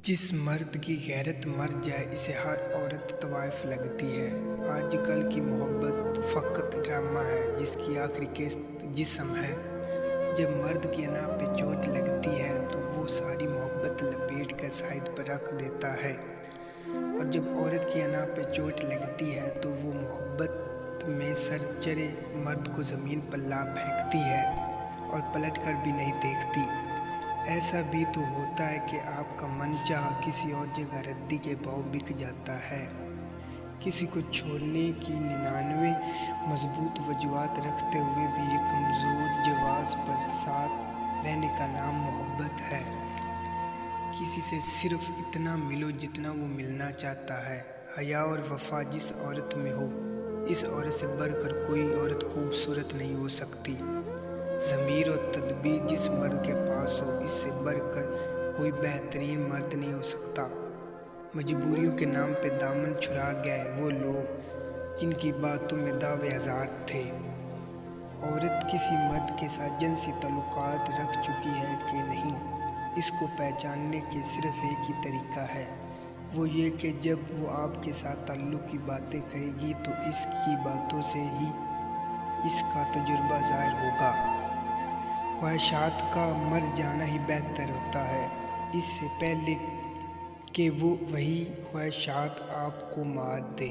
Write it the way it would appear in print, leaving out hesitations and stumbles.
जिस मर्द की गैरत मर जाए इसे हर औरत तवाइफ लगती है। आज कल की मोहब्बत फ़कत ड्रामा है जिसकी आखिरी किस्त जिस्म है। जब मर्द की अना पे चोट लगती है तो वो सारी मोहब्बत लपेट कर साइड पर रख देता है, और जब औरत की अना पे चोट लगती है तो वो मोहब्बत में सर चढ़े मर्द को ज़मीन पर ला फेंकती है और पलट कर भी नहीं देखती। ऐसा भी तो होता है कि आपका मनचाहा किसी और जगह रद्दी के भाव बिक जाता है। किसी को छोड़ने की 99 मजबूत वजूहात रखते हुए भी एक कमज़ोर जवाज़ पर साथ रहने का नाम मोहब्बत है। किसी से सिर्फ इतना मिलो जितना वो मिलना चाहता है। हया और वफा जिस औरत में हो, इस औरत से बढ़कर कोई औरत खूबसूरत नहीं हो सकती। ज़मीर और तदबीर जिस मर्द के पास हो, इससे बढ़कर कोई बेहतरीन मर्द नहीं हो सकता। मजबूरियों के नाम पे दामन छुड़ा गए वो लोग जिनकी बातों में दावे हज़ार थे। औरत किसी मर्द के साथ जिनसी ताल्लुकात रख चुकी है कि नहीं, इसको पहचानने के सिर्फ एक ही तरीका है, वो ये कि जब वो आपके साथ ताल्लुक़ की बातें कहेगी तो इसकी बातों से ही इसका तजुर्बा ज़ाहिर होगा। ख्वाहिशात का मर जाना ही बेहतर होता है, इससे पहले कि वो वही ख्वाहिशात आपको मार दे।